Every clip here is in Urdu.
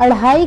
2.5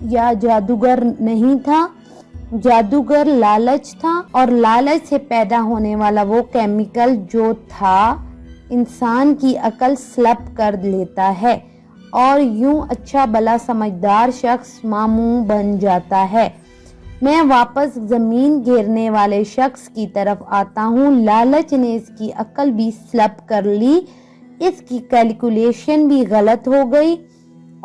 یا جادوگر نہیں تھا، جادوگر لالچ تھا، اور لالچ سے پیدا ہونے والا وہ کیمیکل جو تھا انسان کی عقل سلب کر لیتا ہے اور یوں اچھا بھلا سمجھدار شخص ماموں بن جاتا ہے۔ میں واپس زمین گھیرنے والے شخص کی طرف آتا ہوں۔ لالچ نے اس کی عقل بھی سلب کر لی، اس کی کیلکولیشن بھی غلط ہو گئی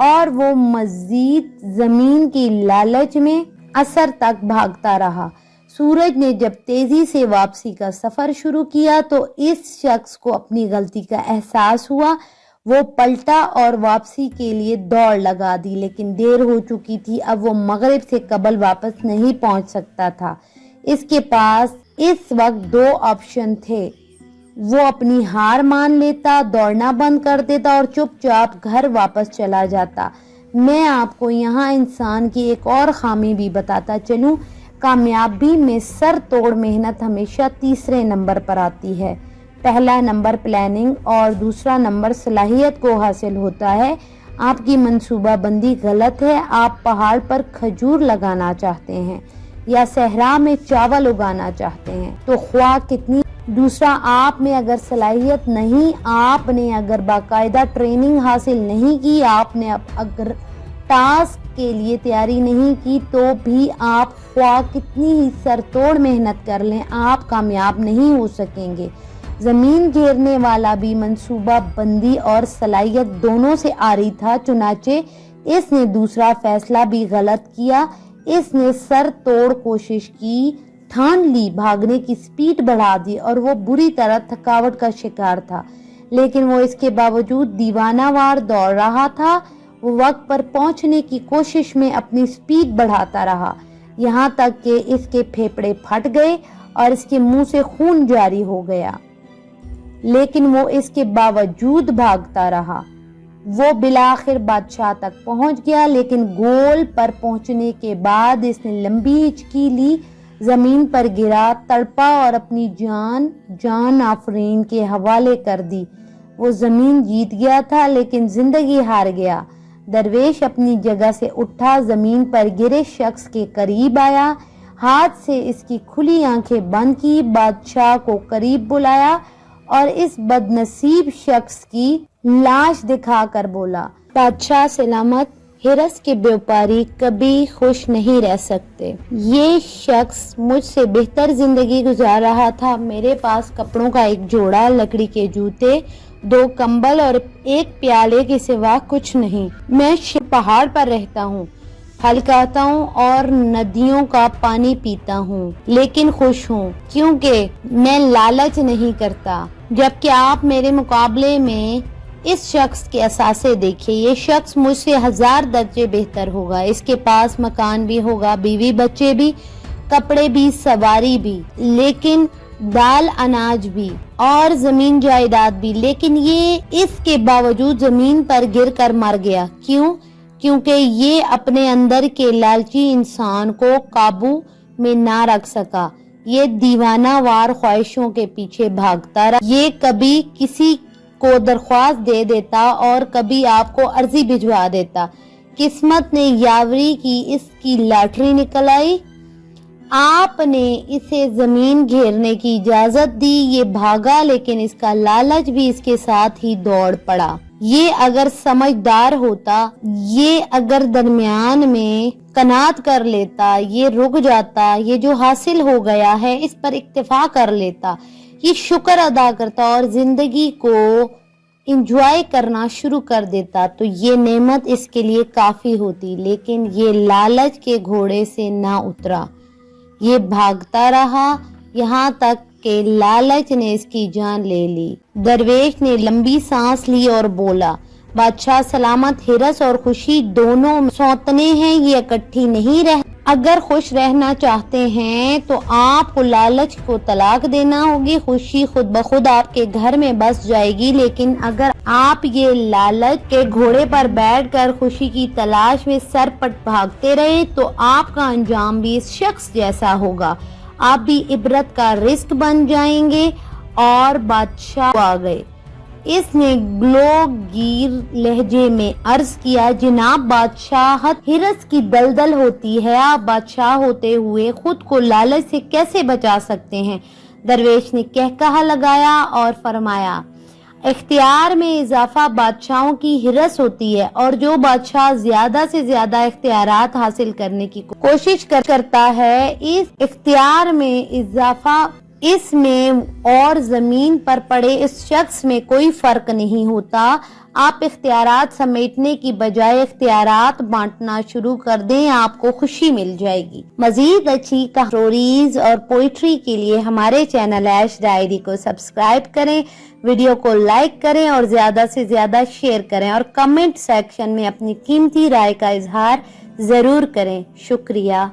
اور وہ مزید زمین کی لالچ میں اثر تک بھاگتا رہا۔ سورج نے جب تیزی سے واپسی کا سفر شروع کیا تو اس شخص کو اپنی غلطی کا احساس ہوا۔ وہ پلٹا اور واپسی کے لیے دوڑ لگا دی، لیکن دیر ہو چکی تھی۔ اب وہ مغرب سے قبل واپس نہیں پہنچ سکتا تھا۔ اس کے پاس اس وقت دو آپشن تھے۔ وہ اپنی ہار مان لیتا، دوڑنا بند کر دیتا اور چپ چاپ گھر واپس چلا جاتا۔ میں آپ کو یہاں انسان کی ایک اور خامی بھی بتاتا چلوں۔ کامیابی میں سر توڑ محنت ہمیشہ تیسرے نمبر پر آتی ہے۔ پہلا نمبر پلاننگ اور دوسرا نمبر صلاحیت کو حاصل ہوتا ہے۔ آپ کی منصوبہ بندی غلط ہے۔ آپ پہاڑ پر کھجور لگانا چاہتے ہیں یا صحرا میں چاول اگانا چاہتے ہیں تو خواہ کتنی۔ دوسرا، آپ میں اگر صلاحیت نہیں، آپ نے اگر باقاعدہ ٹریننگ حاصل نہیں کی، آپ نے اگر ٹاسک کے لیے تیاری نہیں کی تو بھی آپ خواہ کتنی ہی سر توڑ محنت کر لیں، آپ کامیاب نہیں ہو سکیں گے۔ زمین گھیرنے والا بھی منصوبہ بندی اور صلاحیت دونوں سے عاری تھا، چنانچہ اس نے دوسرا فیصلہ بھی غلط کیا۔ اس نے سر توڑ کوشش کی، ٹھان لی، بھاگنے کی سپیڈ بڑھا دی اور وہ بری طرح تھکاوٹ کا شکار تھا، لیکن وہ اس کے باوجود دیوانہ وار دوڑ رہا تھا۔ وہ وقت پر پہنچنے کی کوشش میں اپنی سپیڈ بڑھاتا رہا، یہاں تک کہ اس کے پھیپھڑے پھٹ گئے اور اس کے منہ سے خون جاری ہو گیا، لیکن وہ اس کے باوجود بھاگتا رہا۔ وہ بالآخر بادشاہ تک پہنچ گیا، لیکن گول پر پہنچنے کے بعد اس نے لمبی ہچکی لی، زمین پر گرا، تڑپا اور اپنی جان آفرین کے حوالے کر دی۔ وہ زمین جیت گیا تھا لیکن زندگی ہار گیا۔ درویش اپنی جگہ سے اٹھا، زمین پر گرے شخص کے قریب آیا، ہاتھ سے اس کی کھلی آنکھیں بند کی، بادشاہ کو قریب بلایا اور اس بد نصیب شخص کی لاش دکھا کر بولا، بادشاہ سلامت، ہرس کے بیوپاری کبھی خوش نہیں رہ سکتے۔ یہ شخص مجھ سے بہتر زندگی گزار رہا تھا۔ میرے پاس کپڑوں کا ایک جوڑا، لکڑی کے جوتے، 2 کمبل اور ایک پیالے کے سوا کچھ نہیں۔ میں پہاڑ پر رہتا ہوں، پھل کھاتا ہوں اور ندیوں کا پانی پیتا ہوں، لیکن خوش ہوں کیونکہ میں لالچ نہیں کرتا۔ جبکہ آپ میرے مقابلے میں اس شخص کے اثاثے دیکھیں، یہ شخص مجھ سے 1000 درجے بہتر ہوگا۔ اس کے پاس مکان بھی ہوگا، بیوی بچے بھی، کپڑے بھی، سواری بھی، لیکن دال اناج بھی اور زمین جائیداد بھی، لیکن یہ اس کے باوجود زمین پر گر کر مر گیا۔ کیوں؟ کیونکہ یہ اپنے اندر کے لالچی انسان کو قابو میں نہ رکھ سکا۔ یہ دیوانہ وار خواہشوں کے پیچھے بھاگتا رہا۔ یہ کبھی کسی کو درخواست دے دیتا اور کبھی آپ کو عرضی بھجوا دیتا۔ قسمت نے یاوری کی، اس کی لاٹری نکل آئی۔ آپ نے اسے زمین گھیرنے کی اجازت دی، یہ بھاگا، لیکن اس کا لالچ بھی اس کے ساتھ ہی دوڑ پڑا۔ یہ اگر سمجھدار ہوتا، یہ اگر درمیان میں قناعت کر لیتا، یہ رک جاتا، یہ جو حاصل ہو گیا ہے اس پر اکتفا کر لیتا، یہ شکر ادا کرتا اور زندگی کو انجوائے کرنا شروع کر دیتا تو یہ نعمت اس کے لیے کافی ہوتی، لیکن یہ لالچ کے گھوڑے سے نہ اترا۔ یہ بھاگتا رہا یہاں تک کہ لالچ نے اس کی جان لے لی۔ درویش نے لمبی سانس لی اور بولا، بادشاہ سلامت، ہرس اور خوشی دونوں سوتنے ہیں، یہ اکٹھی نہیں رہ۔ اگر خوش رہنا چاہتے ہیں تو آپ کو لالچ کو طلاق دینا ہوگی، خوشی خود بخود آپ کے گھر میں بس جائے گی۔ لیکن اگر آپ یہ لالچ کے گھوڑے پر بیٹھ کر خوشی کی تلاش میں سرپٹ بھاگتے رہے تو آپ کا انجام بھی اس شخص جیسا ہوگا، آپ بھی عبرت کا رزق بن جائیں گے۔ اور بادشاہ آ گئے، اس نے گلوگیر لہجے میں عرض کیا، جناب بادشاہت ہرس کی دلدل ہوتی ہے، آپ بادشاہ ہوتے ہوئے خود کو لالچ سے کیسے بچا سکتے ہیں؟ درویش نے کہا لگایا اور فرمایا، اختیار میں اضافہ بادشاہوں کی ہرس ہوتی ہے، اور جو بادشاہ زیادہ سے زیادہ اختیارات حاصل کرنے کی کوشش کرتا ہے، اس اختیار میں اضافہ اس میں اور زمین پر پڑے اس شخص میں کوئی فرق نہیں ہوتا۔ آپ اختیارات سمیٹنے کی بجائے اختیارات بانٹنا شروع کر دیں، آپ کو خوشی مل جائے گی۔ مزید اچھی کہانیاں اور پوئٹری کے لیے ہمارے چینل ایش ڈائری کو سبسکرائب کریں، ویڈیو کو لائک کریں اور زیادہ سے زیادہ شیئر کریں، اور کمنٹ سیکشن میں اپنی قیمتی رائے کا اظہار ضرور کریں۔ شکریہ۔